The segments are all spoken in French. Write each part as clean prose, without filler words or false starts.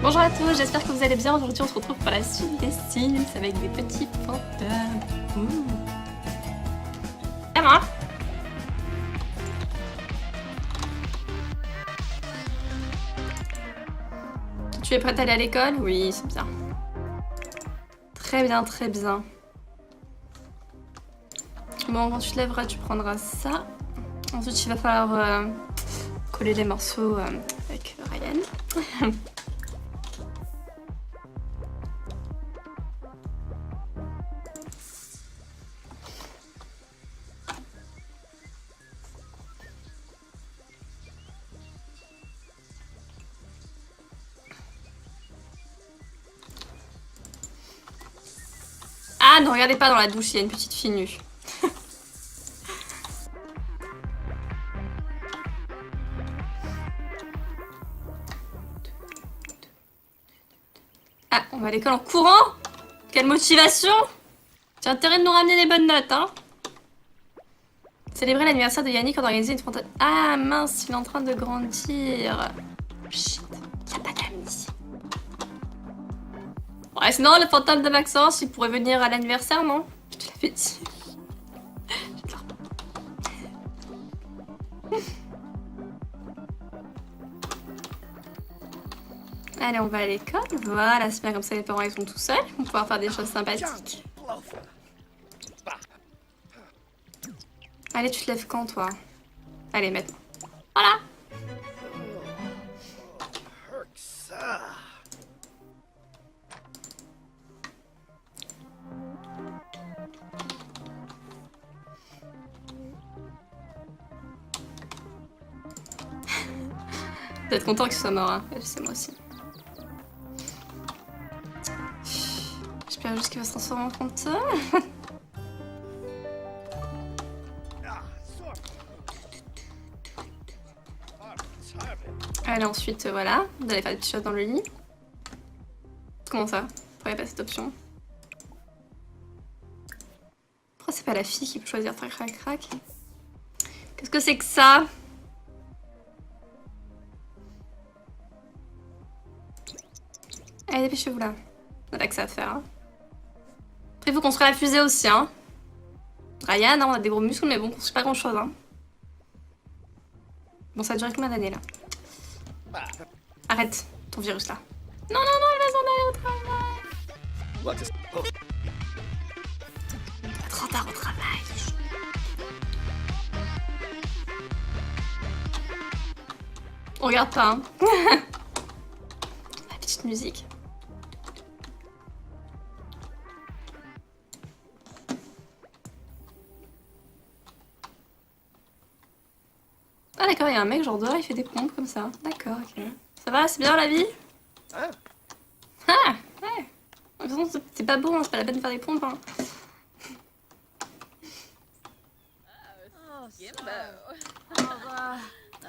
Bonjour à tous, j'espère que vous allez bien. Aujourd'hui on se retrouve pour la suite des Sims avec des petits fantômes. Et moi. Tu es prête à aller à l'école? Oui, c'est bien. Très bien, très bien. Bon, quand tu te lèveras, tu prendras ça. Ensuite, il va falloir coller les morceaux avec Ryan. Ah, ne regardez pas dans la douche, il y a une petite fille nue. Ah, on va à l'école en courant? Quelle motivation! Tu as intérêt de nous ramener des bonnes notes, hein? Célébrer l'anniversaire de Yannick en organisant une fantôme. Ah mince, il est en train de grandir. Chut, y a pas d'amis ici. Ouais, sinon, le fantôme de Maxence, il pourrait venir à l'anniversaire, non? Je te l'avais dit. Allez, on va à l'école. Voilà, c'est bien comme ça, les parents ils sont tout seuls. On va pouvoir faire des choses sympathiques. Allez, tu te lèves quand, toi? Allez, maintenant. Voilà. D'être content qu'il soit mort, hein. C'est moi aussi. J'espère juste qu'il va se transformer en fantôme. Allez, ensuite, voilà. Vous allez faire des petites choses dans le lit. Comment ça? Pourquoi il n'y a pas cette option? Pourquoi c'est pas la fille qui peut choisir crac crac crac? Qu'est-ce que c'est que ça? Allez, dépêchez-vous là. On a que ça à faire. Hein. Après, il faut construire la fusée aussi. Hein. Ryan, hein, on a des gros muscles, mais bon, on construit pas grand-chose. Hein. Bon, ça a duré combien d'années là? Arrête ton virus là. Non, non, non, elle va s'en aller au travail. Trop tard au travail. On regarde pas, hein. La petite musique. Ah d'accord, il y a un mec genre dehors, il fait des pompes comme ça. D'accord, ok. Ça va, c'est bien la vie? Ah, ouais. De toute façon, c'est pas bon, c'est pas la peine de faire des pompes. Hein.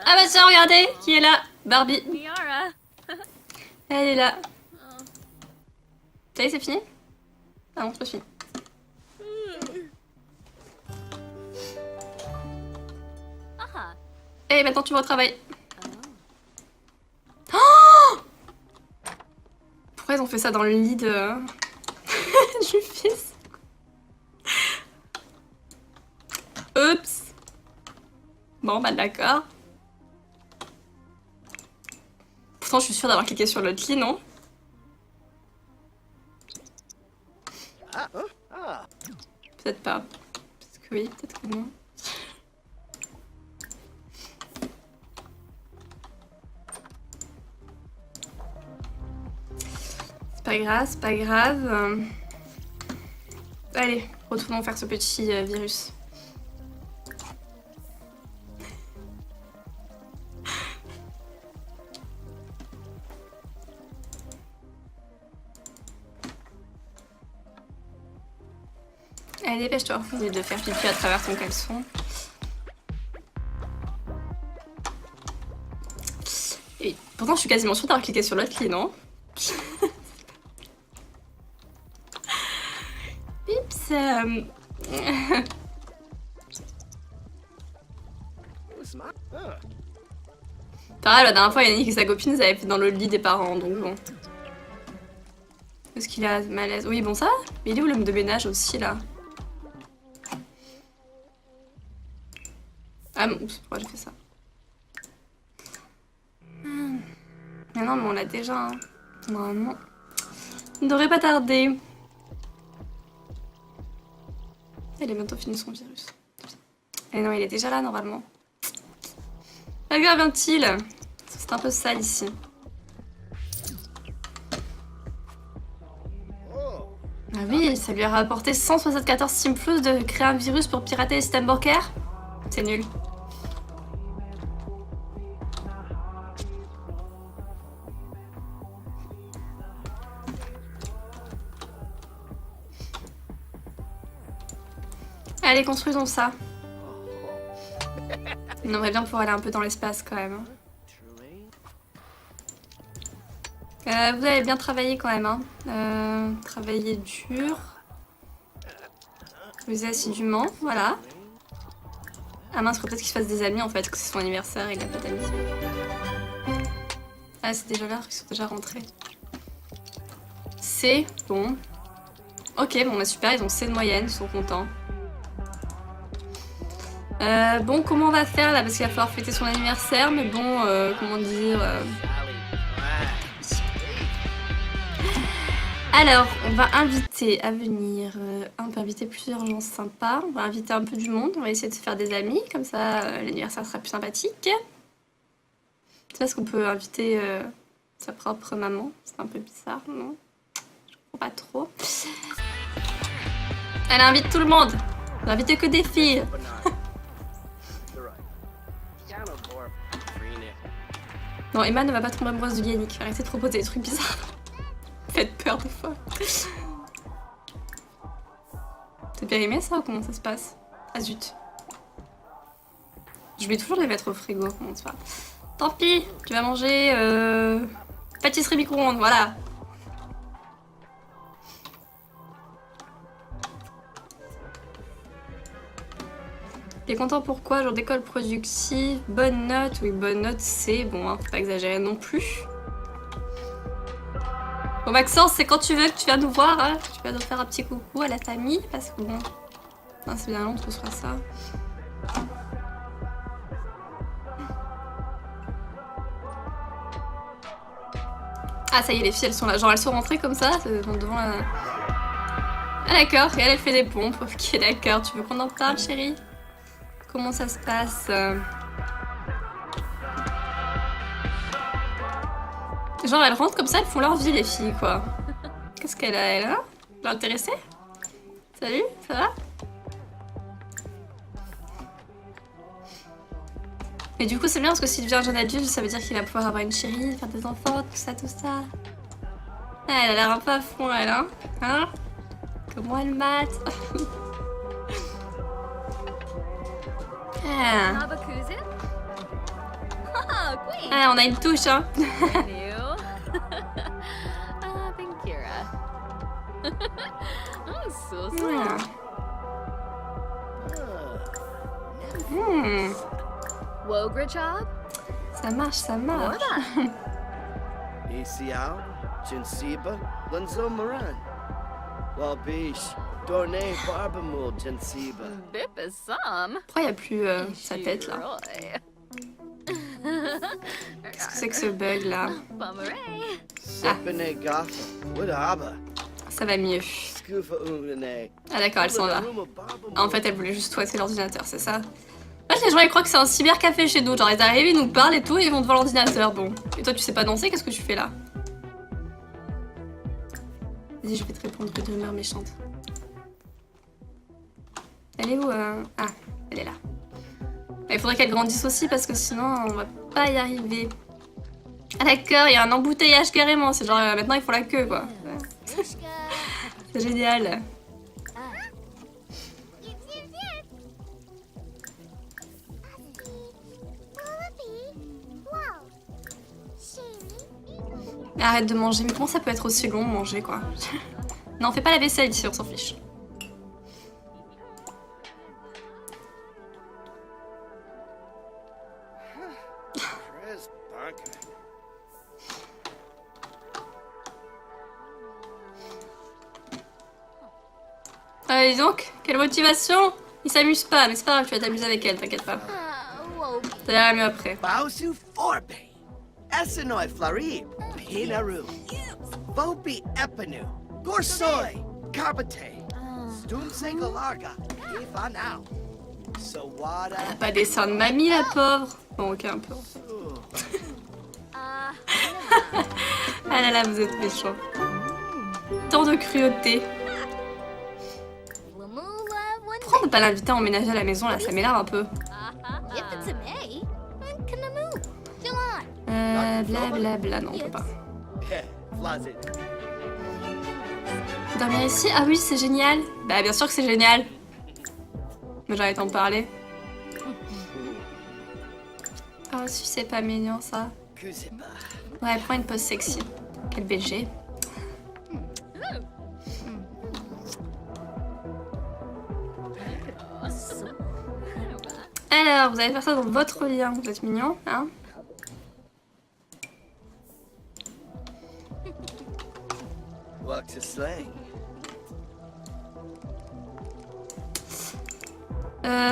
Ah bah tiens, regardez, qui est là? Barbie. Elle est là. Ça y est, c'est fini? Ah non, c'est pas fini. Et maintenant tu vas au travail. Oh, pourquoi ils ont fait ça dans le lit de... du fils? Oups. Bon bah d'accord. Pourtant je suis sûre d'avoir cliqué sur l'autre lit, non? Peut-être pas. Peut-être que oui, peut-être que non. C'est pas grave, c'est pas grave. Allez, retournons faire ce petit virus. Allez, dépêche-toi, au lieu de faire pipi à travers ton caleçon. Et pourtant, je suis quasiment sûre d'avoir cliqué sur l'autre lit, non? Oups. Pareil, la dernière fois, Yannick et sa copine, ils avaient fait dans le lit des parents, donc bon. Est-ce qu'il a malaise? Oui, bon, ça. Mais il est où l'homme de ménage aussi, là? Ah, bon, oups, pourquoi j'ai fait ça? Mais non, mais on l'a déjà, hein. Normalement. Il ne devrait pas tarder. Il est bientôt fini son virus. Et non, il est déjà là, normalement. Pas grave, vient-il? C'est un peu sale, ici. Ah oui, ça lui a rapporté 174 Steam Plus de créer un virus pour pirater les systèmes bancaires. C'est nul. Allez, construisons ça. On aimerait bien pouvoir aller un peu dans l'espace quand même. Vous avez bien travaillé quand même. Hein. Travailler dur. Vous assidûment, voilà. Ah mince, faut peut-être qu'il se fasse des amis en fait, que c'est son anniversaire et il a pas d'amis. Ah, c'est déjà l'heure, ils sont déjà rentrés. C, bon. Ok, bon, bah super, ils ont C de moyenne, ils sont contents. Bon, comment on va faire là? Parce qu'il va falloir fêter son anniversaire, mais bon, comment dire... Alors, on va inviter à venir... on peut inviter plusieurs gens sympas. On va inviter un peu du monde, on va essayer de se faire des amis, comme ça l'anniversaire sera plus sympathique. C'est parce qu'on peut inviter sa propre maman. C'est un peu bizarre, non? Je comprends pas trop. Elle invite tout le monde. Elle va inviter que des filles. Non, Emma ne va pas tomber amoureuse de Yannick. Arrêtez de proposer des trucs bizarres. Faites peur des fois. C'est périmé ça ou comment ça se passe? Ah zut. Je vais toujours les mettre au frigo, comment ça va? Tant pis, tu vas manger pâtisserie micro-ondes, voilà. T'es content pourquoi? Genre d'école productive, bonne note, oui bonne note c'est bon, hein, faut pas exagérer non plus. Bon Maxence, c'est quand tu veux que tu viens nous voir, hein. Tu vas nous faire un petit coucou à la famille, parce que bon, c'est bien long, on se fera ça. Ah ça y est, les filles elles sont là, genre elles sont rentrées comme ça, devant la... Ah d'accord, et elle fait des pompes, ok d'accord, tu veux qu'on en parle chérie? Comment ça se passe? Genre elles rentrent comme ça, elles font leur vie les filles quoi. Qu'est-ce qu'elle a elle hein? Elle est intéressée? Salut, ça va? Mais du coup c'est bien parce que s'il devient un jeune adulte, ça veut dire qu'il va pouvoir avoir une chérie, faire des enfants, tout ça, tout ça. Ah, elle a l'air un peu à fond elle hein? Comment elle mate? Ah. Ah, on a une touche, hein. Ça marche, ça marche. Pourquoi il n'y a plus sa tête là? Qu'est-ce que c'est que ce bug là? Ah. Ça va mieux. Ah d'accord, elle s'en va. Ah, en fait, elle voulait juste toiser l'ordinateur, c'est ça? En fait, les gens ils croient que c'est un cybercafé chez nous. Genre, ils arrivent, ils nous parlent et tout, et ils vont devant l'ordinateur. Bon. Et toi, tu sais pas danser, qu'est-ce que tu fais là? Vas-y, je vais te répondre de rumeurs méchantes. Elle est où Ah, elle est là. Il faudrait qu'elle grandisse aussi parce que sinon on va pas y arriver. Ah d'accord, il y a un embouteillage carrément. C'est genre maintenant ils font la queue quoi. C'est génial. Arrête de manger, mais comment ça peut être aussi long manger quoi? Non, on fait pas la vaisselle ici, on s'en fiche. Dis donc, quelle motivation! Il s'amuse pas, mais c'est pas grave, tu vas t'amuser avec elle, t'inquiète pas. Ça ira mieux après. Bausu Forbe, Essenoi Flari, Pinaru, Vopi Epinu, Gorsoi, Carbate, Stumse Galarga, Ifanao, Sawada. Elle a pas des seins de mamie, la pauvre. Bon, ok, un peu. Ah là là, vous êtes méchants. Tant de cruauté. Pourquoi on peut pas l'inviter à emménager à la maison là? Ça m'énerve un peu. Blablabla, non, on peut pas. Dormir ici? Ah oui, c'est génial. Bah bien sûr que c'est génial. Mais j'arrête d'en parler. Oh, si c'est pas mignon ça. Ouais, prends une pose sexy. Quel BG. Alors, vous allez faire ça dans votre lit, hein. Vous êtes mignon, hein?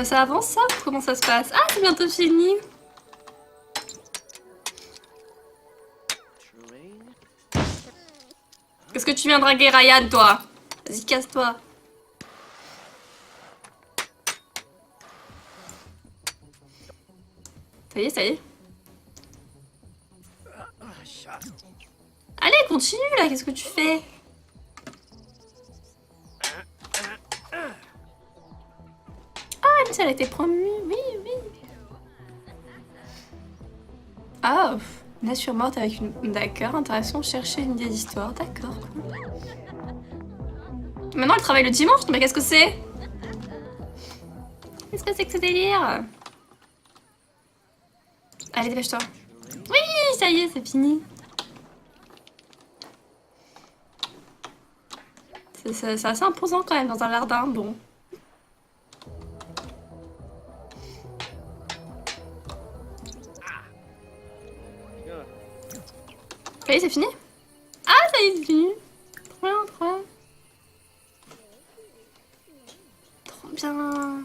Ça avance ça? Comment ça se passe? Ah, c'est bientôt fini! Qu'est-ce que tu viens draguer Ryan, toi? Vas-y, casse-toi. Ça y est, ça y est. Allez, continue là, qu'est-ce que tu fais? Ah, mais ça, elle a été promue, oui, oui. Ah, nature morte avec une... D'accord, interaction, chercher une idée d'histoire, d'accord. Maintenant, elle travaille le dimanche, mais qu'est-ce que c'est? Qu'est-ce que c'est que ce délire? Allez, dépêche-toi. Oui, ça y est, c'est fini. C'est assez imposant quand même dans un jardin, bon. Ça y est, c'est fini? Ah, ça y est, c'est fini. Trop bien, trop bien. Trop bien.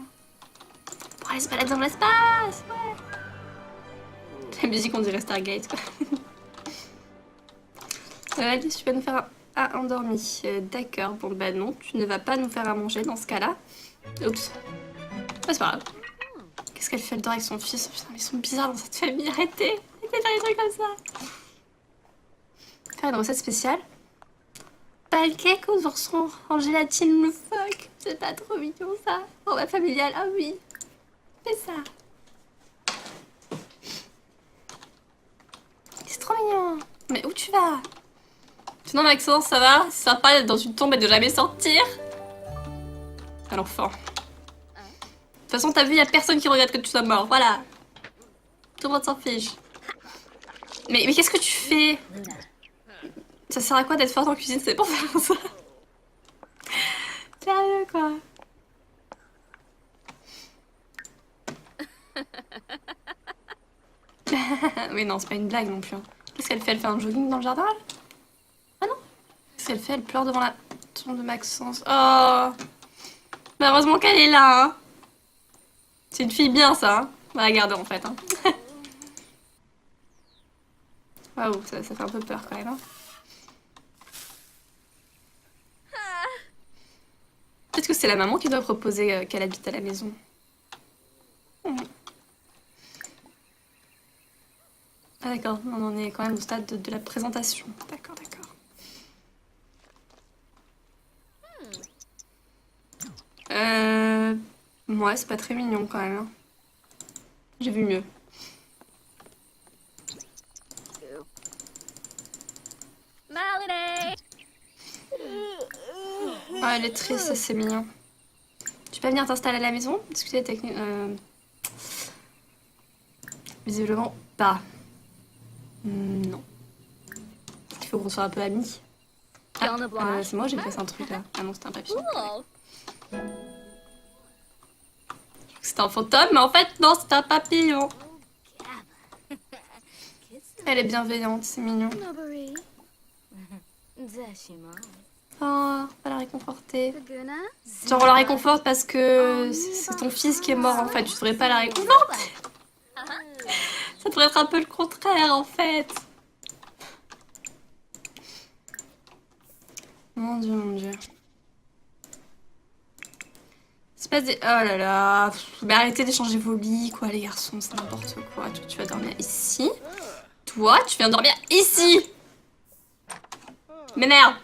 Pour aller se balader dans l'espace, ouais. La musique, on dirait Stargate, quoi. Alice, tu vas nous faire un endormi. D'accord, bon bah non, tu ne vas pas nous faire à manger dans ce cas-là. Oups. Ah, c'est pas grave. Qu'est-ce qu'elle fait le temps avec son fils? Putain, mais ils sont bizarres dans cette famille, arrêtez! Arrêtez de faire des trucs comme ça! Faire une recette spéciale. Pancake aux oursons en gélatine loufoque. C'est pas trop mignon ça. Format familial, ah oui. Fais ça. C'est trop mignon. Mais où tu vas? Sinon Maxence, ça va? C'est sympa d'être dans une tombe et de jamais sortir. C'est l'enfant. De toute façon, t'as vu, y a personne qui regrette que tu sois mort, voilà. Tout le monde s'en fiche. Mais qu'est-ce que tu fais? Ça sert à quoi d'être forte en cuisine? C'est pour faire ça. Sérieux, quoi. Mais non, c'est pas une blague non plus. Qu'est-ce qu'elle fait? Elle fait un jogging dans le jardin? Ah non? Qu'est-ce qu'elle fait? Elle pleure devant la tombe de Maxence. Oh! Mais heureusement qu'elle est là, hein. C'est une fille bien, ça. Hein. On va la garder, en fait. Hein. Waouh, ça fait un peu peur, quand même. Hein. Peut-être que c'est la maman qui doit proposer qu'elle habite à la maison. Ah d'accord, on en est quand même au stade de la présentation. D'accord, d'accord. Ouais, c'est pas très mignon quand même. Hein. J'ai vu mieux. Ah, elle est triste, c'est mignon. Tu peux venir t'installer à la maison? Discuter des techniques... Visiblement pas. Non. Il faut qu'on soit un peu amis. Ah, c'est moi, j'ai fait un truc là. Ah non, c'était un papillon. C'était un fantôme, mais en fait, non, c'était un papillon. Elle est bienveillante, c'est mignon. Nobari. Zashima. Oh, on va la réconforter. Faguna. Genre on la réconforte parce que c'est ton fils qui est mort en fait, tu devrais pas la réconforter. Ça devrait être un peu le contraire en fait. Mon dieu, mon dieu. C'est pas des... Oh là là. Mais arrêtez d'échanger vos lits quoi les garçons, c'est n'importe quoi. Toi tu vas dormir ici. Toi tu viens dormir ici. M'énerve.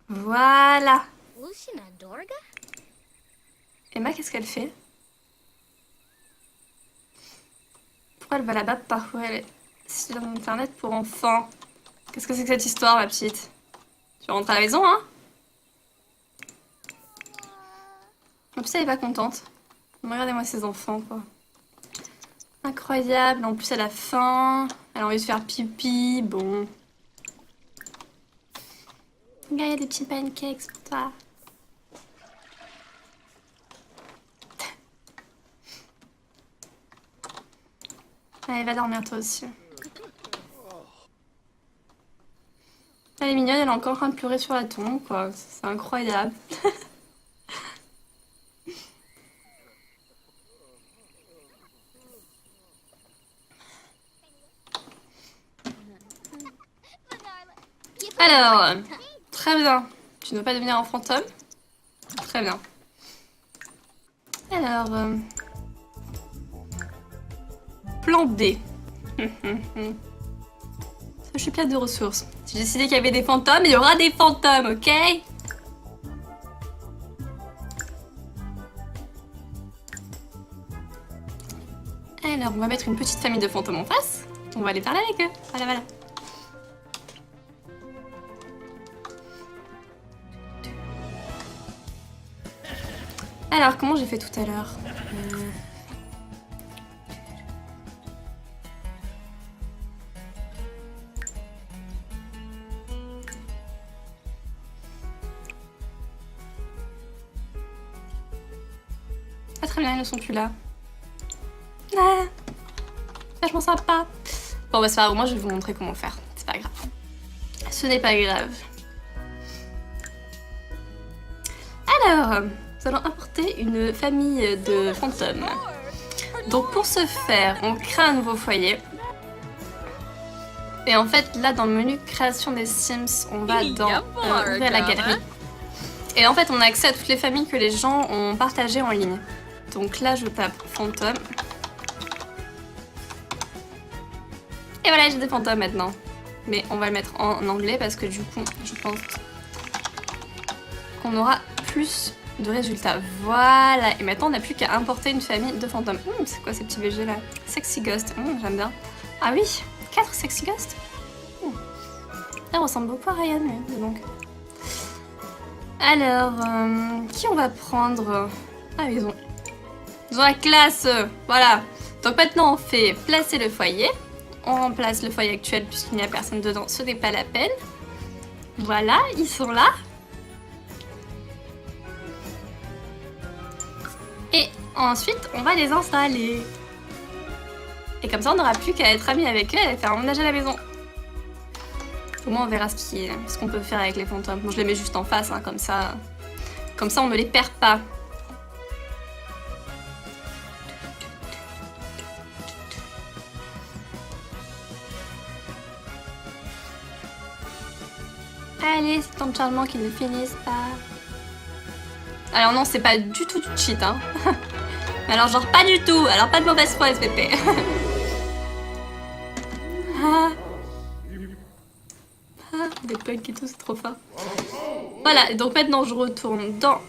Voilà. Lucina Dorga? Emma, qu'est-ce qu'elle fait? Pourquoi elle va là-bas parcourir les sites internet pour enfants? Qu'est-ce que c'est que cette histoire, ma petite? Tu rentres à la maison, hein? En plus, elle est pas contente. Regardez-moi ces enfants, quoi. Incroyable. En plus, elle a faim. Elle a envie de faire pipi. Bon. Regarde, il y a des petits pancakes pour toi. Allez, va dormir toi aussi. Elle est mignonne, elle est encore en train de pleurer sur la tombe, quoi. C'est incroyable. Alors, très bien. Tu ne veux pas devenir un fantôme? Très bien. Alors, plan B. Je suis pleine de ressources. J'ai décidé qu'il y avait des fantômes, il y aura des fantômes, ok? Alors, on va mettre une petite famille de fantômes en face. On va aller parler avec eux. Voilà, voilà. Alors, comment j'ai fait tout à l'heure? Ah, très bien, ils ne sont plus là. Ah, vachement sympa. Bon, bah c'est pas grave, moi je vais vous montrer comment faire. C'est pas grave. Ce n'est pas grave. Alors, nous allons importer une famille de fantômes. Donc pour ce faire, on crée un nouveau foyer. Et en fait, là dans le menu création des Sims, on va dans ouvrir la galerie. Et en fait, on a accès à toutes les familles que les gens ont partagées en ligne. Donc là, je tape fantôme. Et voilà, j'ai des fantômes maintenant. Mais on va le mettre en anglais parce que du coup, je pense qu'on aura plus de résultats. Voilà. Et maintenant, on n'a plus qu'à importer une famille de fantômes. C'est quoi ces petits BG là? Sexy Ghost. J'aime bien. Ah oui, 4 Sexy Ghost. Elle ressemble beaucoup à Ryan, mais donc. Alors, qui on va prendre? Ah, ils ont la classe. Voilà. Donc maintenant, on fait placer le foyer. On remplace le foyer actuel puisqu'il n'y a personne dedans. Ce n'est pas la peine. Voilà, ils sont là. Et ensuite, on va les installer. Et comme ça, on n'aura plus qu'à être amis avec eux et faire un ménage à la maison. Au moins, on verra ce qu'on peut faire avec les fantômes. Bon, je les mets juste en face, hein, comme ça, on ne les perd pas. Allez, c'est tant de charmant qu'ils ne finissent pas. Alors non, c'est pas du tout du cheat, hein. Alors genre pas du tout. Alors pas de mauvaise foi, SVP. Des punks et tout, c'est trop fort. Voilà, donc maintenant je retourne dans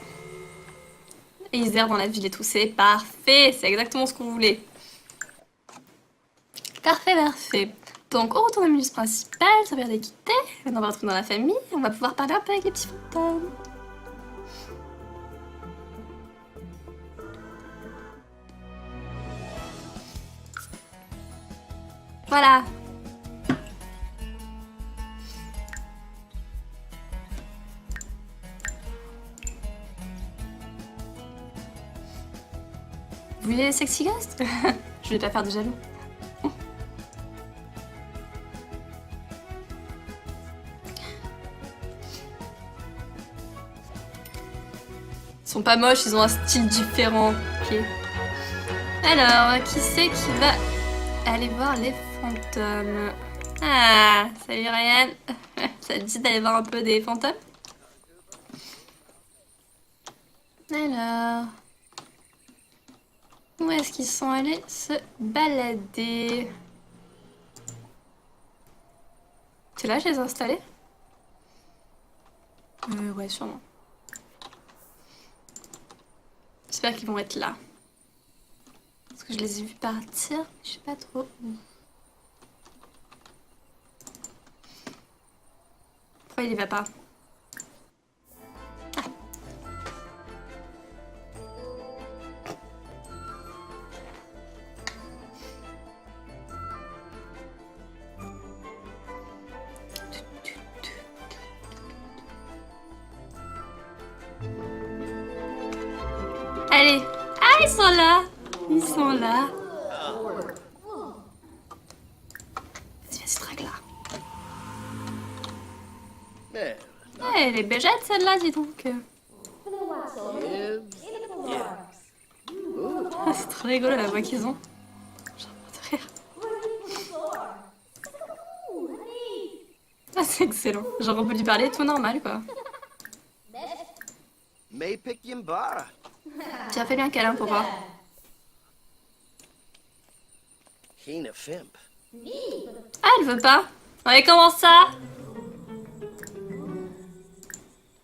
Isère, dans la ville et tout. C'est parfait, c'est exactement ce qu'on voulait. Parfait, parfait. Donc on retourne au menu principal, ça vient d'équiter. Maintenant on va retourner dans la famille. On va pouvoir parler un peu avec les petits fantômes. Voilà. Vous voulez les sexy ghosts? Je vais pas faire de jaloux. Ils sont pas moches, ils ont un style différent. Ok. Alors, qui c'est qui va aller voir les fantômes? Ah, salut Ryan. Ça te dit d'aller voir un peu des fantômes? Alors... Où est-ce qu'ils sont allés se balader? C'est là, je les ai installés? Ouais, sûrement. J'espère qu'ils vont être là. Parce que je les ai vus partir, je sais pas trop où. Pourquoi il y va pas? Allez. Ah, ils sont là. Ils sont là. Vas-y, vas-y, drague là. Yeah. Elle est bégette celle-là, dis donc. Ah, c'est trop rigolo la voix qu'ils ont. J'ai envie de rire. Ah, c'est excellent. Genre, on peut lui parler tout normal, quoi. May pick Yimbara. Tiens, fais-lui un câlin pour voir. Hina Fimp. Ah, elle veut pas. Ouais, comment ça?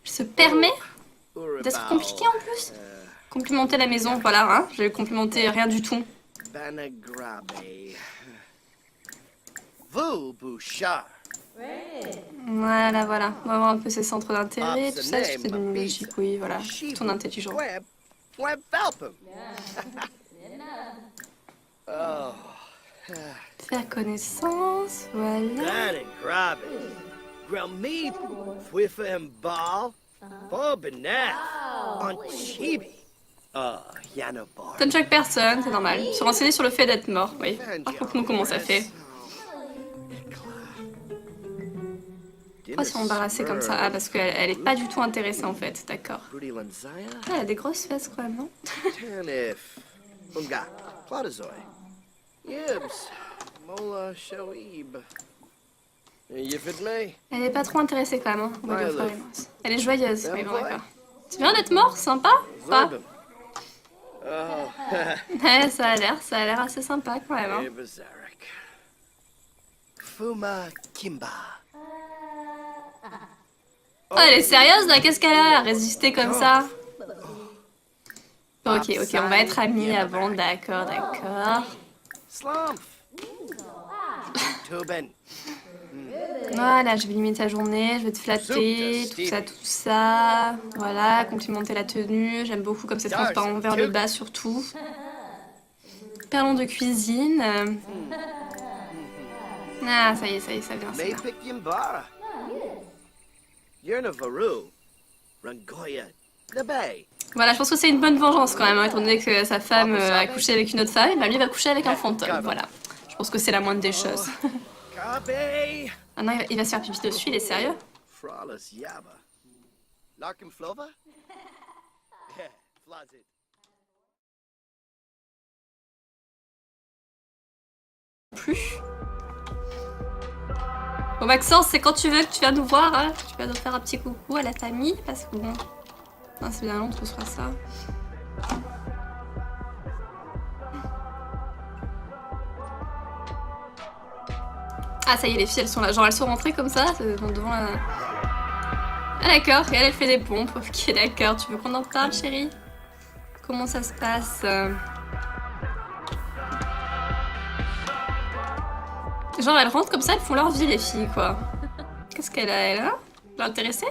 Je se permets d'être compliqué en plus. Complimenter la maison, voilà, hein. Je vais complimenter rien du tout. Banagrabe. Vu Bouchard. Voilà, voilà. On va voir un peu ses centres d'intérêt, tout ça, c'est une logique, oui, voilà. Ton intelligence. Web Falpum. Oh. Faire connaissance, voilà. Banagrabe. Grammy. Fwifembal. Bobinet. On Chibi. Yanobar. Comme chaque personne, c'est normal. Se renseigner sur le fait d'être mort, oui. Raconte-nous comment ça fait. Pourquoi s'est embarrassée comme ça? Ah, parce qu'elle est pas du tout intéressée en fait, d'accord. Ah, elle a des grosses fesses quand même, non? Tanif. Unga. Platazoy. Yibs. Mola Shoib. Yifidme. Elle est pas trop intéressée quand même, hein. On va lui offrir les minces. Elle est joyeuse, oui, bon d'accord. C'est bien d'être mort, sympa? Pas? Ouais, ça a l'air assez sympa quand même, hein. Fuma Kimba. Oh, elle est sérieuse là, qu'est-ce qu'elle a à résister comme ça? Ok, on va être amis avant, d'accord. Voilà, je vais limiter ta journée, je vais te flatter, tout ça. Voilà, complimenter la tenue, j'aime beaucoup comme c'est transparent vers le bas surtout. Parlons de cuisine. Ah, ça y est, ça vient, ça vient. Voilà, je pense que c'est une bonne vengeance quand même, hein, étant donné que sa femme a couché avec une autre femme, bah lui va coucher avec un fantôme, voilà. Je pense que c'est la moindre des choses. Ah non, il va se faire pipi dessus, il est sérieux? Plus. Bon Maxence, c'est quand tu veux que tu viens nous voir, hein. Tu vas nous faire un petit coucou à la famille, parce que bon... Non, c'est bien long, on se fera ça. Ah ça y est, les filles elles sont là, genre elles sont rentrées comme ça, devant la... Ah d'accord, et elle fait des pompes, ok d'accord, tu veux qu'on en parle chérie? Comment ça se passe? Genre elles rentrent comme ça, elles font leur vie les filles quoi. Qu'est-ce qu'elle a elle, hein? L'intéressée?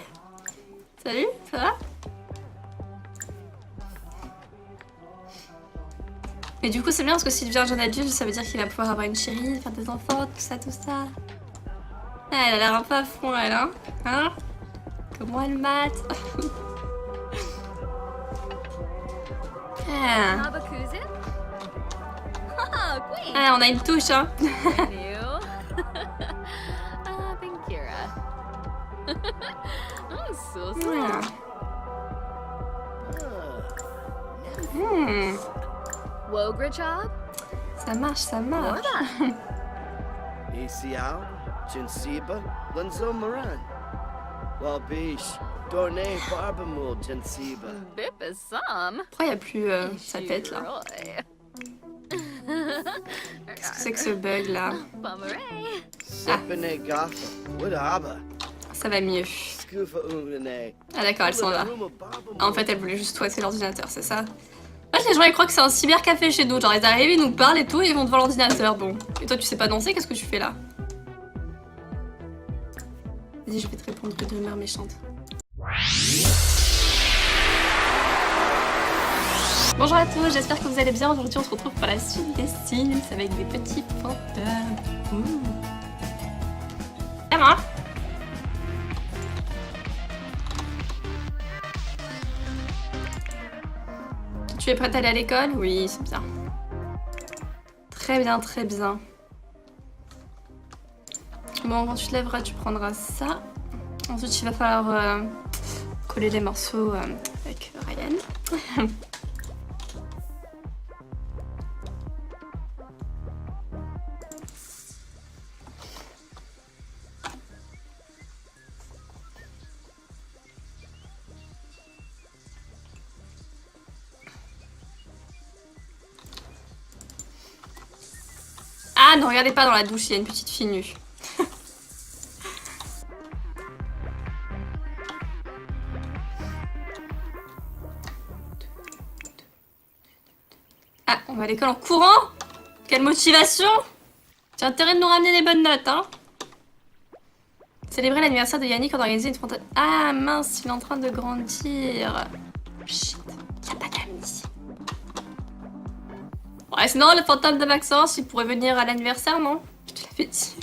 Salut, ça va? Mais du coup c'est bien parce que s'il devient un jeune adulte, ça veut dire qu'il va pouvoir avoir une chérie, faire des enfants, tout ça. Ah, elle a l'air un peu à fond elle, hein? Comment elle mate? Ah. Ah, on a une touche, hein. New. Thank Kira. Oh, so sweet. Ah. Hmm, Wogra job? ça marche, ça marche. Orba. Isiao, Jinsiba, Lunzo Moran. Walbish, Dorne Barbamul, Jinsiba. Bip is some. Pourquoi il n'y a plus sa tête là? Qu'est-ce que c'est que ce bug là? Bummeray. Sipene Gotha, Woodaba. Ça va mieux. Scoofa Umene. Ah d'accord, elle s'en va. Ah, en fait, elle voulait juste toiser l'ordinateur, c'est ça? En fait, les gens ils croient que c'est un cybercafé chez nous. Genre, ils arrivent, ils nous parlent et tout, et ils vont devant l'ordinateur. Bon. Et toi, tu sais pas danser, qu'est-ce que tu fais là? Vas-y, je vais te répondre de rumeur méchante. Bonjour à tous, j'espère que vous allez bien. Aujourd'hui, on se retrouve pour la suite des Sims avec des petits fantômes. Ouh. Et moi? Tu es prête à aller à l'école? Oui, c'est bien. Très bien, très bien. Bon, quand tu te lèveras, tu prendras ça. Ensuite, il va falloir coller les morceaux avec Ryan. Ah, ne regardez pas dans la douche, il y a une petite fille nue. Ah, on va à l'école en courant? Quelle motivation! J'ai intérêt de nous ramener des bonnes notes, hein. Célébrer l'anniversaire de Yannick en organisant une fantaisie. Ah mince, il est en train de grandir. Shit, y a pas d'amis ici. Ouais, sinon le fantôme de Maxence, il pourrait venir à l'anniversaire, non? Je te l'avais dit.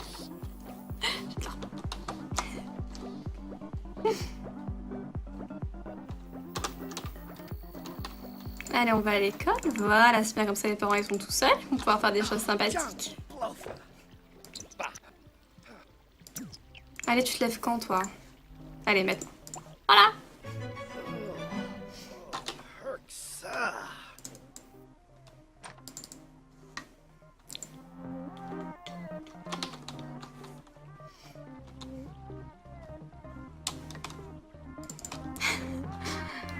Allez, on va à l'école. Voilà, c'est bien comme ça, les parents ils sont tout seuls. On va pouvoir faire des choses sympathiques. Allez, tu te lèves quand, toi? Allez, maintenant. Voilà. Herxa.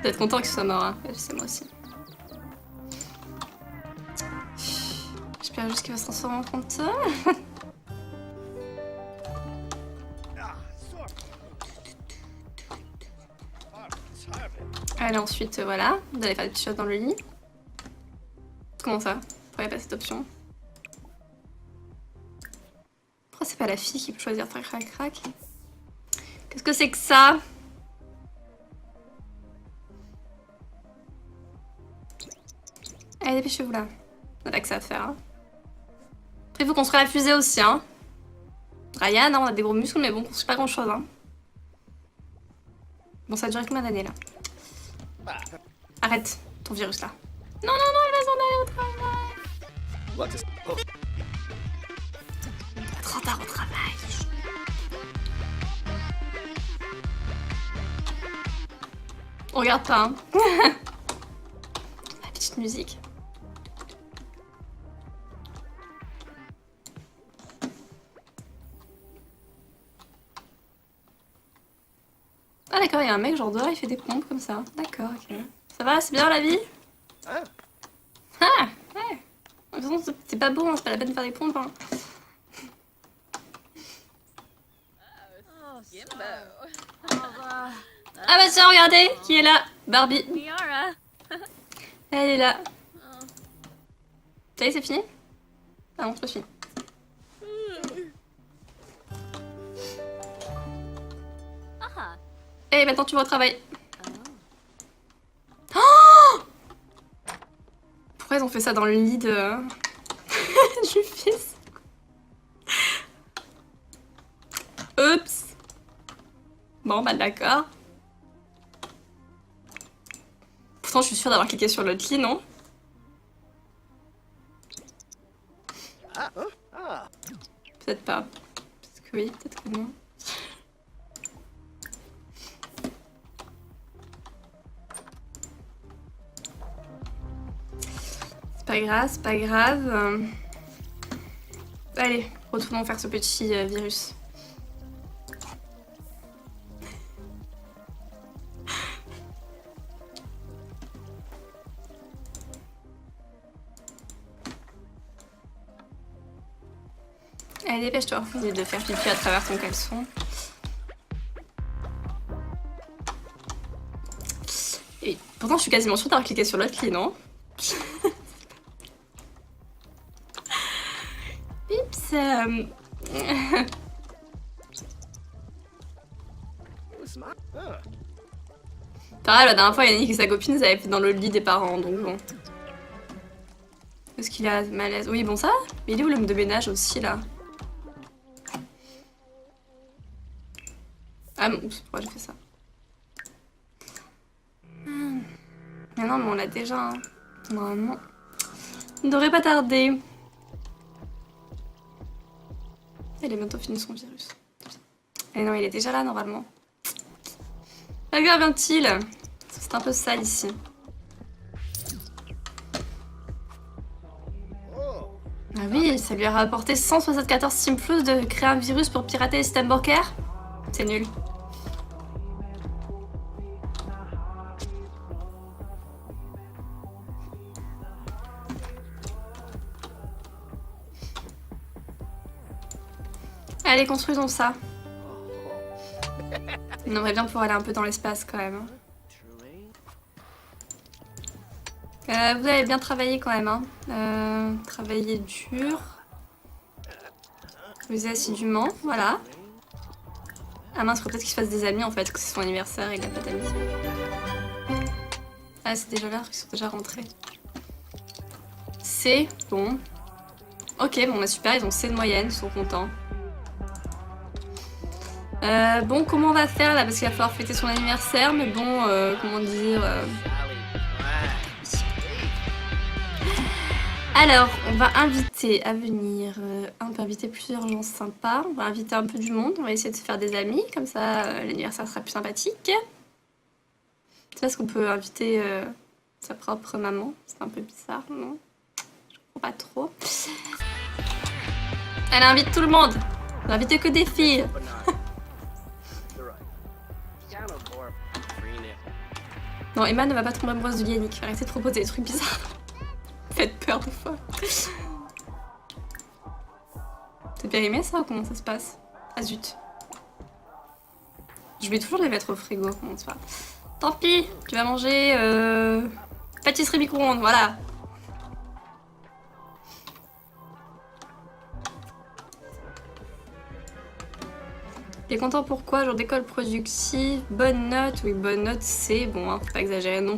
Vous êtes content qu'il soit mort, hein? C'est moi aussi. J'espère juste qu'il va se transformer en fantôme. Allez, ensuite, voilà. Vous allez faire des petites choses dans le lit. Comment ça? Pourquoi il n'y a pas cette option? Pourquoi c'est pas la fille qui peut choisir crac crac crac? Qu'est-ce que c'est que ça? Allez, dépêchez-vous là. On a pas que ça à faire. Hein. Après, il faut construire la fusée aussi. Hein. Ryan, hein, on a des gros muscles, mais bon, on construit pas grand-chose. Hein. Bon, ça a duré combien d'années là? Arrête ton virus là. Non, non, non, elle va s'en aller au travail. What is... Oh, Trop tard au travail. On regarde pas, hein. La petite musique. Ah d'accord, il y a un mec genre dehors, il fait des pompes comme ça. D'accord, ok. Ça va, c'est bien la vie? ah, Ah, ouais. De toute façon, c'est pas beau, hein, c'est pas la peine de faire des pompes. Hein. Oh, Gimbo. Ah bah tiens, regardez, qui est là? Barbie. Miara. Elle est là. Ça y est, c'est fini? Ah non, c'est pas fini. Aha. Et maintenant tu vas au travail. Oh, pourquoi ils ont fait ça dans le lit de... du fils? Oups. Bon bah d'accord. Pourtant je suis sûre d'avoir cliqué sur l'autre lit, non? Peut-être pas. Peut-être que oui, peut-être que non. C'est pas grave, c'est pas grave. Allez, retournons faire ce petit virus. Allez, dépêche-toi, essaye de faire pipi à travers ton caleçon. Et pourtant, je suis quasiment sûre d'avoir cliqué sur l'autre clé, non? Oups. Pareil, la dernière fois, Yannick et sa copine, ils avaient fait dans le lit des parents, donc bon. Est-ce qu'il a malaise? Oui, bon, ça. Mais il est où l'homme de ménage aussi, là? Ah, bon, oups, pourquoi j'ai fait ça? Mais non, mais on l'a déjà, hein. Normalement. Il ne devrait pas tarder. Il est bientôt fini son virus. Et non, il est déjà là, normalement. Pas grave, vient-il? C'est un peu sale ici. Ah oui, ça lui a rapporté 174 Simflous de créer un virus pour pirater les systèmes bancaires. C'est nul. Allez, construisons ça. On aimerait bien pouvoir aller un peu dans l'espace quand même. Vous avez bien travaillé quand même. Hein. Travaillé dur. Vous assidûment, voilà. Ah mince, faut peut-être qu'il se fasse des amis en fait, que c'est son anniversaire et il a pas d'amis. Ah, c'est déjà l'heure, ils sont déjà rentrés. C, bon. Ok, bon, bah super, ils ont C de moyenne, ils sont contents. Bon, comment on va faire là? Parce qu'il va falloir fêter son anniversaire, mais bon, comment dire... Alors, on va inviter à venir, on peut inviter plusieurs gens sympas, on va inviter un peu du monde, on va essayer de se faire des amis, comme ça l'anniversaire sera plus sympathique. C'est parce qu'on peut inviter sa propre maman, c'est un peu bizarre, non? Je comprends pas trop. Elle invite tout le monde, on va inviter que des filles. Non, Emma ne va pas tomber amoureuse de Yannick, arrêtez de proposer des trucs bizarres. Faites peur des fois. C'est périmé ça ou comment ça se passe? Ah zut. Je vais toujours les mettre au frigo, comment ça va? Tant pis, tu vas manger pâtisserie micro-ondes, voilà. T'es content pourquoi? Genre d'école productive, bonne note, oui bonne note c'est bon, hein, faut pas exagérer non